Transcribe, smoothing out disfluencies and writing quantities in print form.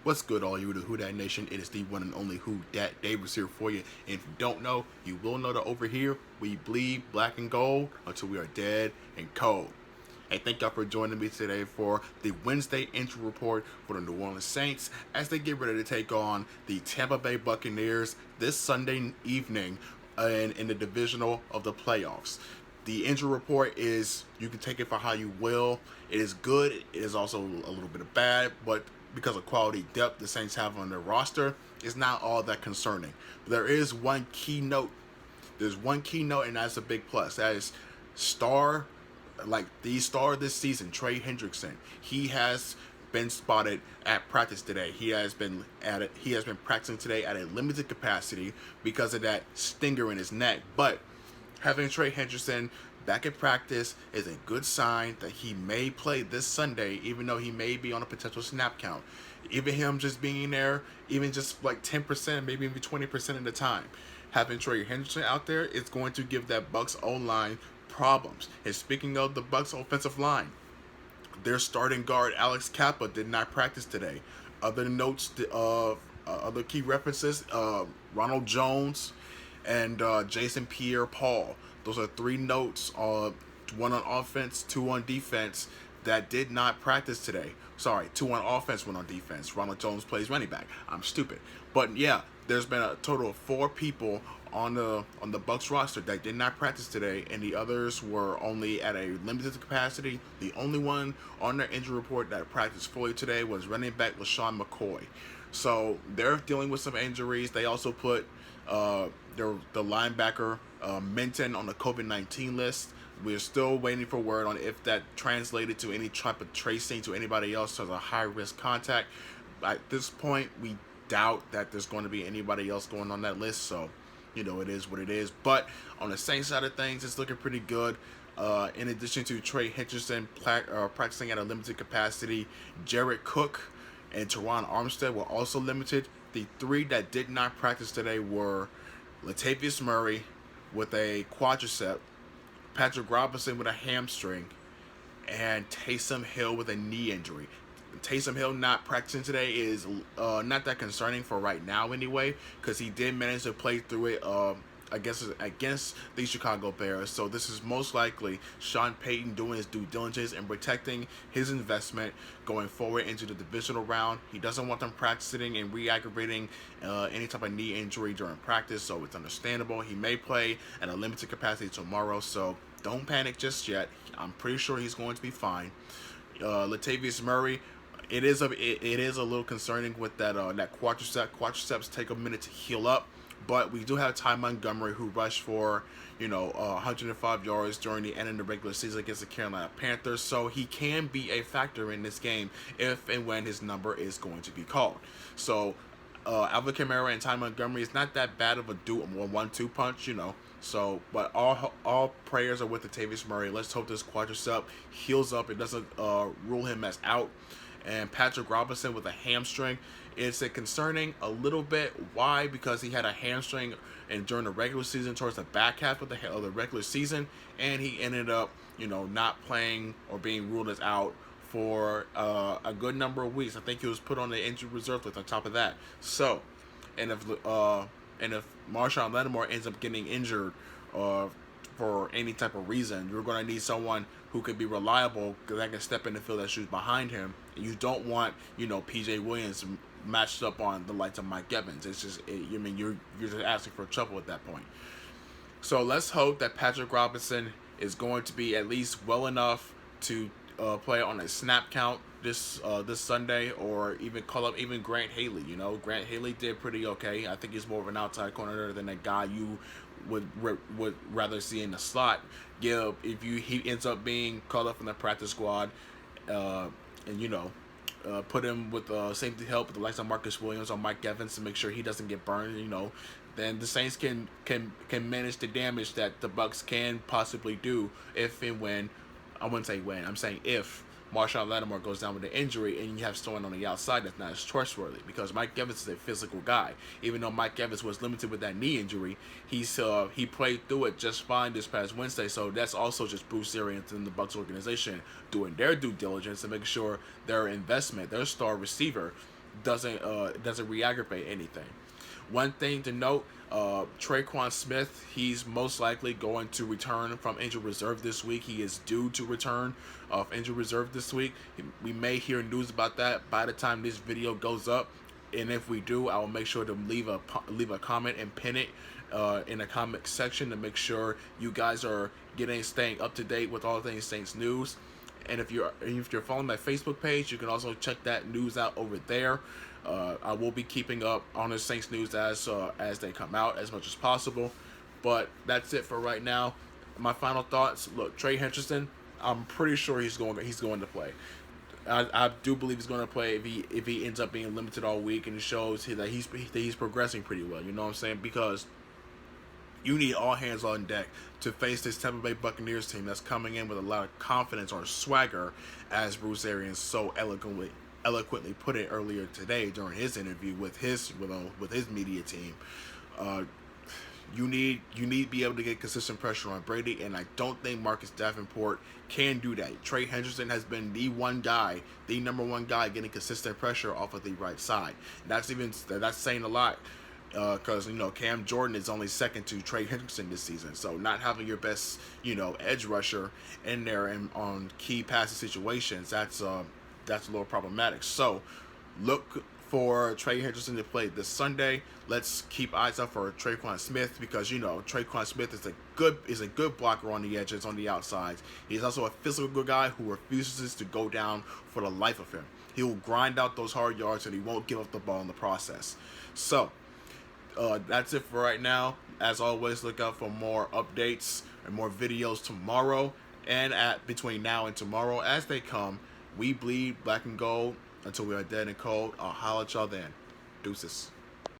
What's good, all you, the Who Dat Nation? It is the one and only Who Dat Davis here for you. And if you don't know, you will know that over here we bleed black and gold until we are dead and cold. Hey, thank y'all for joining me today for the Wednesday injury report for the New Orleans Saints as they get ready to take on the Tampa Bay Buccaneers this Sunday evening in the divisional of the playoffs. The injury report is, you can take it for how you will. It is good. It is also a little bit of bad, but because of quality depth the Saints have on their roster, it's not all that concerning. But there is one key note. There's one key note, and that's a big plus. That is the star this season, Trey Hendrickson. He has been spotted at practice today. He has been practicing today at a limited capacity because of that stinger in his neck. But having Trey Hendrickson back at practice is a good sign that he may play this Sunday, even though he may be on a potential snap count. Even him just being there, even just like 10%, maybe even 20% of the time, having Trey Hendrickson out there is going to give that Bucs O-line problems. And speaking of the Bucs offensive line, their starting guard Alex Kappa did not practice today. Other notes, other key references: Ronald Jones and Jason Pierre-Paul. Those are three notes, one on offense, two on defense, that did not practice today. Sorry, two on offense, one on defense. Ronald Jones plays running back. I'm stupid. But yeah, there's been a total of 4 people on the Bucs roster that did not practice today, and the others were only at a limited capacity. The only one on their injury report that practiced fully today was running back LaShawn McCoy. So they're dealing with some injuries. They also put the linebacker Minton on the COVID-19 list. We're still waiting for word on if that translated to any type of tracing to anybody else as a high-risk contact. At this point, we doubt that there's going to be anybody else going on that list, so it is what it is. But on the Saints side of things, it's looking pretty good. In addition to Trey Hendrickson practicing at a limited capacity, Jared Cook and Teron Armstead were also limited. The 3 that did not practice today were Latavius Murray with a quadricep, Patrick Robinson with a hamstring, and Taysom Hill with a knee injury. Taysom Hill not practicing today is not that concerning for right now anyway, because he did manage to play through it against the Chicago Bears. So this is most likely Sean Payton doing his due diligence and protecting his investment going forward into the divisional round. He doesn't want them practicing and re-aggravating any type of knee injury during practice, so it's understandable. He may play at a limited capacity tomorrow, so don't panic just yet. I'm pretty sure he's going to be fine. Latavius Murray, it is a little concerning with that quadricep. Quadriceps take a minute to heal up, but we do have Ty Montgomery, who rushed for 105 yards during the end of the regular season against the Carolina Panthers, so he can be a factor in this game if and when his number is going to be called. So Alvin Kamara and Ty Montgomery is not that bad of a 1-2 punch, So, but all prayers are with Latavius Murray. Let's hope this quadricep heals up. It doesn't rule him as out. And Patrick Robinson with a hamstring, it's concerning a little bit. Why? Because he had a hamstring and during the regular season, towards the back half of the regular season, and he ended up, not playing or being ruled as out for a good number of weeks. I think he was put on the injured reserve list on top of that. So, and if Marshawn Lattimore ends up getting injured for any type of reason, you're going to need someone who can be reliable, that can step in and fill that shoes behind him. And you don't want, P.J. Williams matched up on the likes of Mike Evans. It's just, you're just asking for trouble at that point. So let's hope that Patrick Robinson is going to be at least well enough to play on a snap count this Sunday, or even call up even Grant Haley. Grant Haley did pretty okay. I think he's more of an outside corner than a guy you would rather see in the slot. Yeah, if he ends up being called up from the practice squad, and put him with safety help with the likes of Marcus Williams or Mike Evans to make sure he doesn't get burned, then the Saints can manage the damage that the Bucs can possibly do if and when. I wouldn't say when. I'm saying if Marshawn Lattimore goes down with an injury and you have someone on the outside that's not as trustworthy, because Mike Evans is a physical guy. Even though Mike Evans was limited with that knee injury, he played through it just fine this past Wednesday. So that's also just Bruce Arians and the Bucs organization doing their due diligence to make sure their investment, their star receiver, doesn't re-aggravate anything. One thing to note, Traquan Smith, he's most likely going to return from injured reserve this week. He is due to return of injured reserve this week. We may hear news about that by the time this video goes up. And if we do, I will make sure to leave a comment and pin it in the comment section to make sure you guys are staying up to date with all things Saints news. And if you're following my Facebook page, you can also check that news out over there. I will be keeping up on the Saints news as they come out as much as possible. But that's it for right now. My final thoughts. Look, Trey Hendrickson, I'm pretty sure he's going to play. I do believe he's going to play if he ends up being limited all week, and it shows that he's progressing pretty well. You know what I'm saying? Because you need all hands on deck to face this Tampa Bay Buccaneers team that's coming in with a lot of confidence or swagger, as Bruce Arians so eloquently put it earlier today during his interview with his media team. You need to be able to get consistent pressure on Brady, and I don't think Marcus Davenport can do that. Trey Hendrickson has been the number one guy getting consistent pressure off of the right side. That's saying a lot, because Cam Jordan is only second to Trey Hendrickson this season. So not having your best edge rusher in there and on key passing situations, that's a little problematic. So look for Trey Hendrickson to play this Sunday. Let's keep eyes out for Traquan Smith, because Traquan Smith is a good blocker on the edges, on the outsides. He's also a physical guy who refuses to go down for the life of him. He will grind out those hard yards, and he won't give up the ball in the process. So that's it for right now. As always, look out for more updates and more videos tomorrow, and between now and tomorrow as they come. We bleed black and gold until we are dead and cold. I'll holler at y'all then. Deuces.